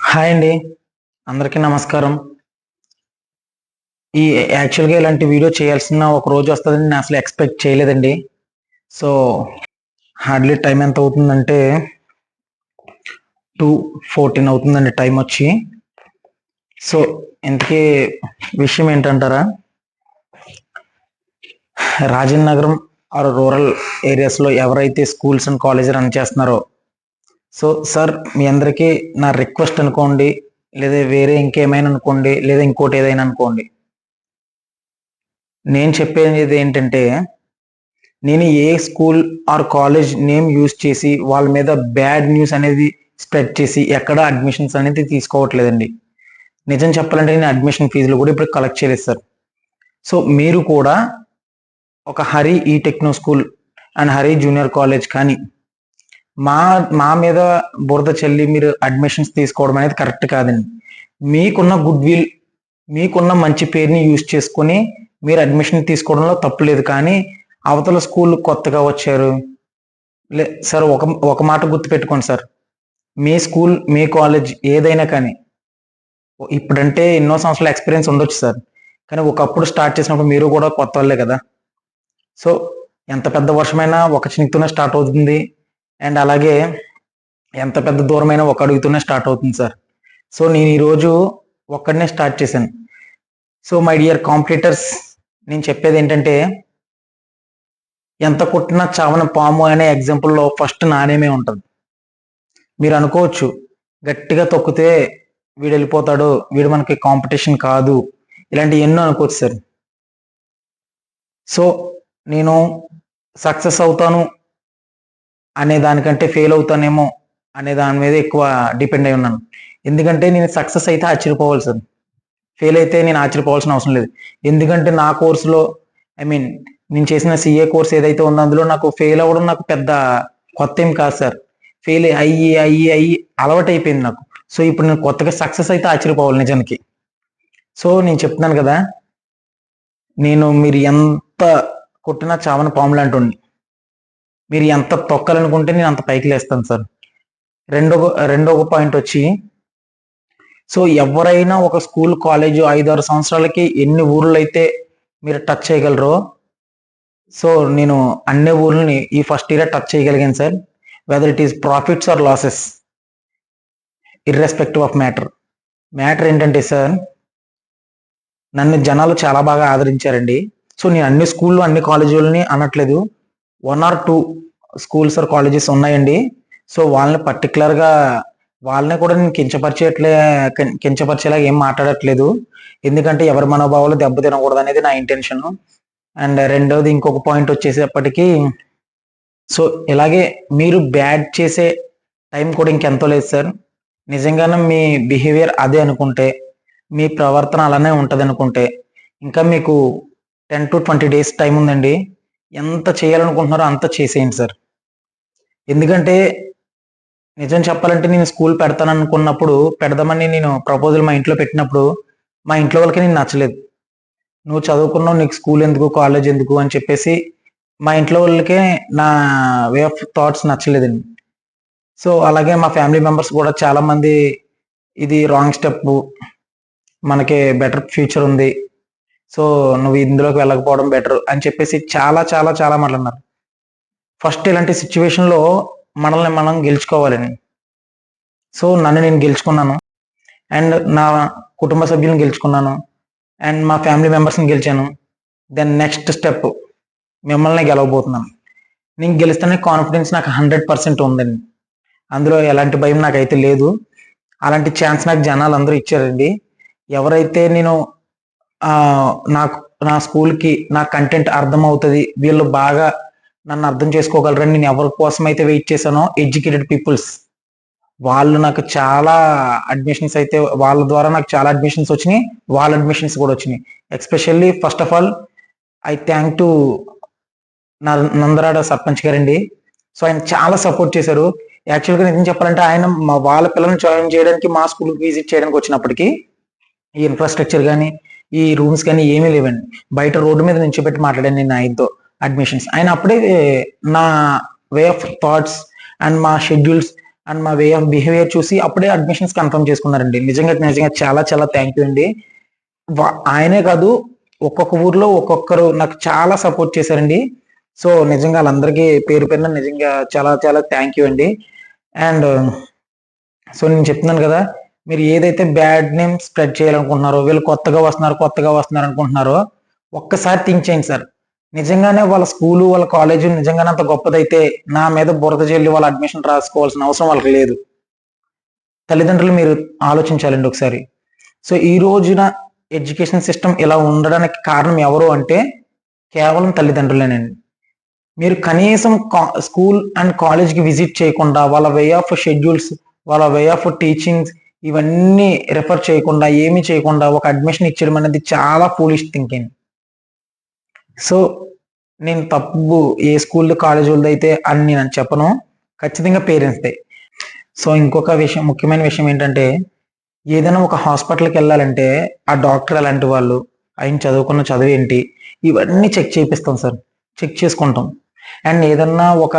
Hi అండి, అందరికీ నమస్కారం. ఈ యాక్చువల్గా ఇలాంటి వీడియో చేయాల్సిన ఒక రోజు వస్తుందని నేను అసలు ఎక్స్పెక్ట్ చేయలేదండి. సో హార్డ్లీ టైం ఎంత అవుతుందంటే 2:14 అవుతుందండి టైం వచ్చి. సో ఇంతకీ విషయం ఏంటంటారా, రాజేంద్ర నగరం ఆర్ రూరల్ ఏరియాస్లో ఎవరైతే స్కూల్స్ అండ్ కాలేజ్ రన్ చేస్తున్నారో, సో సార్ మీ అందరికీ నా రిక్వెస్ట్ అనుకోండి, లేదా వేరే ఇంకేమైనా అనుకోండి, లేదా ఇంకోటి ఏదైనా అనుకోండి, నేను చెప్పేది ఏంటంటే, నేను ఏ school or college name use చేసి వాళ్ళ మీద బ్యాడ్ న్యూస్ అనేది స్ప్రెడ్ చేసి ఎక్కడ అడ్మిషన్స్ అనేది తీసుకోవట్లేదండి. నిజం చెప్పాలంటే నేను అడ్మిషన్ ఫీజులు కూడా ఇప్పుడు కలెక్ట్ చేయలేదు సార్. సో మీరు కూడా ఒక హరి ఈ techno school and Hari junior college కానీ మా మా మీద బురద చల్లి మీరు అడ్మిషన్స్ తీసుకోవడం అనేది కరెక్ట్ కాదండి. మీకున్న గుడ్ విల్, మీకున్న మంచి పేరుని యూజ్ చేసుకొని మీరు అడ్మిషన్ తీసుకోవడంలో తప్పు లేదు. కానీ అవతల స్కూల్ కొత్తగా వచ్చారు సార్, ఒక మాట గుర్తుపెట్టుకోండి సార్, మీ స్కూల్ మీ కాలేజ్ ఏదైనా కానీ ఇప్పుడంటే ఎన్నో సంవత్సరాల ఎక్స్పీరియన్స్ ఉండొచ్చు సార్, కానీ ఒకప్పుడు స్టార్ట్ చేసినప్పుడు మీరు కూడా కొత్త వాళ్ళే కదా. సో ఎంత పెద్ద వర్షమైనా ఒక చినుకుతోనే స్టార్ట్ అవుతుంది, అండ్ అలాగే ఎంత పెద్ద దూరమైనా ఒక అడుగుతోనే స్టార్ట్ అవుతుంది సార్. సో నేను ఈరోజు ఒక్కడనే స్టార్ట్ చేశాను. సో మై డియర్ కాంపిటీటర్స్, నేను చెప్పేది ఏంటంటే, ఎంత కొట్టినా చావన పాము అనే ఎగ్జాంపుల్లో ఫస్ట్ నానేమే ఉంటుంది. మీరు అనుకోవచ్చు గట్టిగా తొక్కితే వీడు వెళ్ళిపోతాడు, వీడు మనకి కాంపిటీషన్ కాదు, ఇలాంటి ఎన్నో అనుకోవచ్చు సార్. సో నేను సక్సెస్ అవుతాను అనే దానికంటే ఫెయిల్ అవుతానేమో అనే దాని మీద ఎక్కువ డిపెండ్ అయి ఉన్నాను. ఎందుకంటే నేను సక్సెస్ అయితే ఆశ్చర్యపోవాలి సార్, ఫెయిల్ అయితే నేను ఆశ్చర్యపోవాల్సిన అవసరం లేదు. ఎందుకంటే నా కోర్సులో నేను చేసిన సిఏ కోర్స్ ఏదైతే ఉందో అందులో నాకు ఫెయిల్ అవ్వడం నాకు పెద్ద కొత్త ఏం కాదు సార్. ఫెయిల్ అయ్యి అలవాటు అయిపోయింది నాకు. సో ఇప్పుడు నేను కొత్తగా సక్సెస్ అయితే ఆశ్చర్యపోవాలి నిజానికి. సో నేను చెప్తున్నాను కదా, మీరు ఎంత కొట్టినా చావన పాములు అంటుండి, మీరు ఎంత తొక్కాలనుకుంటే నేను అంత పైకి లేస్తాను సార్. రెండో పాయింట్ వచ్చి, సో ఎవరైనా ఒక స్కూల్ కాలేజ్ 5-6 సంవత్సరాలకి ఎన్ని ఊర్లు అయితే మీరు టచ్ చేయగలరో, సో నేను అన్ని ఊర్లని ఈ ఫస్ట్ ఇయర్ టచ్ చేయగలిగాను sir. Whether it is profits are losses, irrespective of matter ఏంటంటే సార్, నన్ను జనాలు చాలా బాగా ఆదరించారండి. సో నేను అన్ని స్కూళ్ళు అన్ని కాలేజీలని అనట్లేదు, 1 or 2 స్కూల్స్ ఆర్ కాలేజెస్ ఉన్నాయండి. సో వాళ్ళని పర్టికులర్గా వాళ్ళని కూడా నేను కించపరిచేలా ఏం మాట్లాడట్లేదు, ఎందుకంటే ఎవరి మనోభావాలు దెబ్బ తినకూడదు అనేది నా ఇంటెన్షన్. అండ్ రెండోది ఇంకొక పాయింట్ వచ్చేసేపటికి, సో ఇలాగే మీరు బ్యాడ్ చేసే టైం కూడా ఇంకెంతో లేదు సార్. నిజంగానే మీ బిహేవియర్ అదే అనుకుంటే, మీ ప్రవర్తన అలానే ఉంటుంది అనుకుంటే, ఇంకా మీకు 10 to 20 days టైం ఉందండి. ఎంత చేయాలనుకుంటున్నారో అంత చేసేయండి సార్. ఎందుకంటే నిజం చెప్పాలంటే నేను స్కూల్ పెడదామని నేను ప్రపోజల్ మా ఇంట్లో పెట్టినప్పుడు మా ఇంట్లో వాళ్ళకి నేను నచ్చలేదు. నువ్వు చదువుకున్నావు, నీకు స్కూల్ ఎందుకు, కాలేజ్ ఎందుకు అని చెప్పేసి మా ఇంట్లో వాళ్ళకే నా వే ఆఫ్ థాట్స్ నచ్చలేదండి. సో అలాగే మా ఫ్యామిలీ మెంబర్స్ కూడా చాలా మంది ఇది రాంగ్ స్టెప్, మనకి బెటర్ ఫ్యూచర్ ఉంది, సో నువ్వు ఇందులోకి వెళ్ళకపోవడం బెటర్ అని చెప్పేసి చాలా చాలా చాలా మాట్లాడినారు. ఫస్ట్ ఇలాంటి సిచ్యువేషన్లో మనల్ని మనం గెలుచుకోవాలని, సో నన్ను నేను గెలుచుకున్నాను, అండ్ నా కుటుంబ సభ్యులను గెలుచుకున్నాను, అండ్ మా ఫ్యామిలీ మెంబర్స్ని గెలిచాను. దెన్ నెక్స్ట్ స్టెప్ మిమ్మల్ని గెలవబోతున్నాను. నేను గెలుస్తానే కాన్ఫిడెన్స్ నాకు 100% ఉందండి, అందులో ఎలాంటి భయం నాకైతే లేదు. అలాంటి ఛాన్స్ నాకు జనాలు అందరూ ఇచ్చారండి. ఎవరైతే నేను నాకు నా స్కూల్కి నా కంటెంట్ అర్థం అవుతుంది, వీళ్ళు బాగా నన్ను అర్థం చేసుకోగలరని నేను ఎవరి కోసం అయితే వెయిట్ చేశానో, ఎడ్యుకేటెడ్ పీపుల్స్, వాళ్ళు నాకు చాలా అడ్మిషన్స్ అయితే వాళ్ళ ద్వారా నాకు చాలా అడ్మిషన్స్ వచ్చినాయి, వాళ్ళ అడ్మిషన్స్ కూడా వచ్చినాయి. Especially first of all I thank to Nandarada sarpanch గారండి. సో ఆయన చాలా సపోర్ట్ చేశారు. యాక్చువల్గా నిజం చెప్పాలంటే ఆయన వాళ్ళ పిల్లల్ని జాయిన్ చేయడానికి మా స్కూల్కి విజిట్ చేయడానికి వచ్చినప్పటికీ ఈ ఇన్ఫ్రాస్ట్రక్చర్ కానీ ఈ రూమ్స్ కానీ ఏమీ లేవండి. బయట రోడ్డు మీద నుంచి పెట్టి మాట్లాడాను నేను ఆయనతో అడ్మిషన్స్. ఆయన అప్పుడే నా వే ఆఫ్ థాట్స్ అండ్ మా షెడ్యూల్స్ అండ్ మా వే ఆఫ్ బిహేవియర్ చూసి అప్పుడే అడ్మిషన్స్ కన్ఫర్మ్ చేసుకున్నారండి. నిజంగా నిజంగా చాలా చాలా థ్యాంక్ యూ అండి. ఆయనే కాదు, ఒక్కొక్క ఊర్లో ఒక్కొక్కరు నాకు చాలా సపోర్ట్ చేశారండి. సో నిజంగా వాళ్ళందరికీ పేరు పేరున నిజంగా చాలా చాలా థ్యాంక్ యూ అండి. అండ్ సో నేను చెప్తున్నాను కదా, మీరు ఏదైతే బ్యాడ్ నేమ్ స్ప్రెడ్ చేయాలనుకుంటున్నారో, వీళ్ళు కొత్తగా వస్తున్నారు అనుకుంటున్నారో, ఒక్కసారి థింక్ చేయండి సార్. నిజంగానే వాళ్ళ స్కూలు వాళ్ళ కాలేజీ నిజంగానే అంత గొప్పదైతే నా మీద బురద జల్లి వాళ్ళ అడ్మిషన్ రాసుకోవాల్సిన అవసరం వాళ్ళకి లేదు. తల్లిదండ్రులు మీరు ఆలోచించాలండి ఒకసారి. సో ఈ రోజున ఎడ్యుకేషన్ సిస్టమ్ ఇలా ఉండడానికి కారణం ఎవరు అంటే కేవలం తల్లిదండ్రులేనండి. మీరు కనీసం స్కూల్ అండ్ కాలేజ్కి విజిట్ చేయకుండా, వాళ్ళ వే ఆఫ్ షెడ్యూల్స్, వాళ్ళ వే ఆఫ్ టీచింగ్స్ ఇవన్నీ రెఫర్ చేయకుండా, ఏమీ చేయకుండా ఒక అడ్మిషన్ ఇచ్చేయడం అనేది చాలా ఫూలిష్ థింకింగ్. సో నేను తప్పు ఏ స్కూల్ కాలేజీలది అయితే అని నేను చెప్పను, ఖచ్చితంగా పేరెంట్స్దే. సో ఇంకొక విషయం, ముఖ్యమైన విషయం ఏంటంటే, ఏదైనా ఒక హాస్పిటల్కి వెళ్ళాలంటే ఆ డాక్టర్ అలాంటి వాళ్ళు, ఆయన చదువుకున్న చదువు ఏంటి, ఇవన్నీ చెక్ చేపిస్తాం సార్, చెక్ చేసుకుంటాం. అండ్ ఏదన్నా ఒక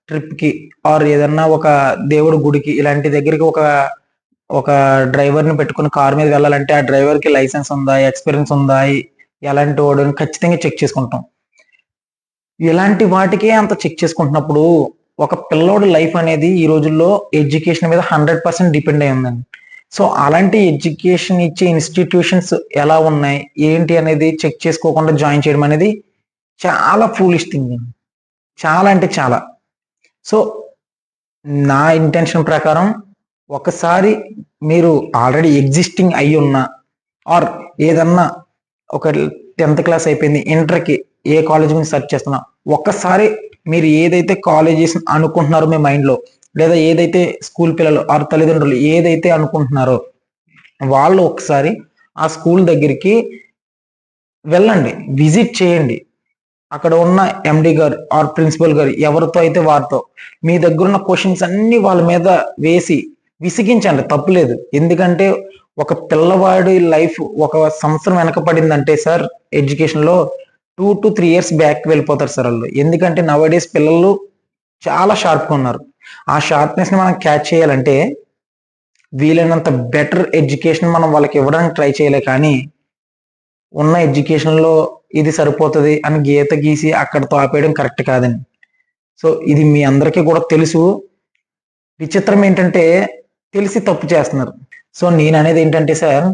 ట్రిప్కి ఆర్ ఏదన్నా ఒక దేవుడి గుడికి ఇలాంటి దగ్గరికి ఒక ఒక డ్రైవర్ని పెట్టుకుని కార్ మీద వెళ్ళాలంటే ఆ డ్రైవర్కి లైసెన్స్ ఉందా, ఎక్స్పీరియన్స్ ఉందా, ఎలాంటి వాడు ఖచ్చితంగా చెక్ చేసుకుంటాం. ఇలాంటి వాటికే అంత చెక్ చేసుకుంటున్నప్పుడు ఒక పిల్లోడి లైఫ్ అనేది ఈ రోజుల్లో ఎడ్యుకేషన్ మీద 100% డిపెండ్ అయి ఉందండి. సో అలాంటి ఎడ్యుకేషన్ ఇచ్చే ఇన్స్టిట్యూషన్స్ ఎలా ఉన్నాయి ఏంటి అనేది చెక్ చేసుకోకుండా జాయిన్ చేయడం అనేది చాలా ఫూలిష్ థింకింగ్, చాలా అంటే చాలా. సో నా ఇంటెన్షన్ ప్రకారం ఒకసారి మీరు ఆల్రెడీ ఎగ్జిస్టింగ్ అయి ఉన్నా ఆర్ ఏదన్నా ఒక 10th క్లాస్ అయిపోయింది, ఇంటర్కి ఏ కాలేజ్ గురించి సెర్చ్ చేస్తున్నా, ఒక్కసారి మీరు ఏదైతే కాలేజెస్ అనుకుంటున్నారో మీ మైండ్లో, లేదా ఏదైతే స్కూల్ పిల్లలు ఆర్ తల్లిదండ్రులు ఏదైతే అనుకుంటున్నారో వాళ్ళు ఒకసారి ఆ స్కూల్ దగ్గరికి వెళ్ళండి, విజిట్ చేయండి. అక్కడ ఉన్న ఎండి గారు ఆర్ ప్రిన్సిపల్ గారు ఎవరితో అయితే వారితో మీ దగ్గర ఉన్న క్వశ్చన్స్ అన్ని వాళ్ళ మీద వేసి విసిగించండి, తప్పులేదు. ఎందుకంటే ఒక పిల్లవాడి లైఫ్ ఒక సంవత్సరం వెనక పడిందంటే సార్ ఎడ్యుకేషన్లో 2 to 3 years బ్యాక్ వెళ్ళిపోతారు సార్ వాళ్ళు. ఎందుకంటే నవడేస్ పిల్లలు చాలా షార్ప్గా ఉన్నారు. ఆ షార్ప్నెస్ని మనం క్యాచ్ చేయాలంటే వీలైనంత బెటర్ ఎడ్యుకేషన్ మనం వాళ్ళకి ఇవ్వడానికి ట్రై చేయలే, కానీ ఉన్న ఎడ్యుకేషన్లో ఇది సరిపోతుంది అని గీత గీసి అక్కడతో ఆపేయడం కరెక్ట్ కాదండి. సో ఇది మీ అందరికీ కూడా తెలుసు. విచిత్రం ఏంటంటే తెలిసి తప్పు చేస్తున్నారు. సో నేను అనేది ఏంటంటే సార్,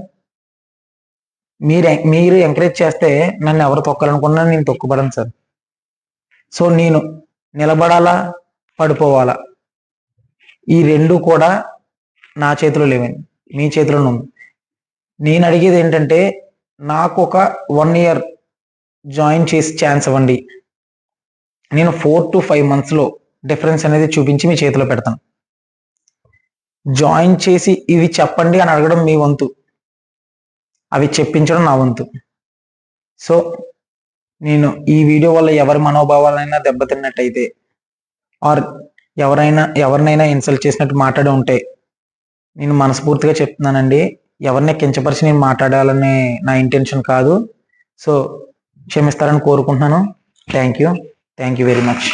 మీరు ఎంకరేజ్ చేస్తే నన్ను ఎవరు తొక్కాలనుకున్నా నేను తొక్కుపడను సార్. సో నేను నిలబడాలా, పడిపోవాలా, ఈ రెండు కూడా నా చేతిలో లేవండి, మీ చేతిలో ఉంది. నేను అడిగేది ఏంటంటే నాకు ఒక 1 year జాయిన్ చేసి ఛాన్స్ ఇవ్వండి, నేను 4 to 5 monthsలో డిఫరెన్స్ అనేది చూపించి మీ చేతిలో పెడతాను. జాయిన్ చేసి ఇవి చెప్పండి అని అడగడం మీ వంతు, అవి చెప్పించడం నా వంతు. సో నేను ఈ వీడియో వల్ల ఎవరి మనోభావాలైనా దెబ్బతిన్నట్టయితే ఆర్ ఎవరినైనా ఇన్సల్ట్ చేసినట్టు మాట్లాడి ఉంటే నేను మనస్ఫూర్తిగా చెప్తున్నానండి, ఎవరిని కించపరిచి నేను మాట్లాడాలనే నా ఇంటెన్షన్ కాదు. సో క్షమిస్తారని కోరుకుంటున్నాను. Thank you very much.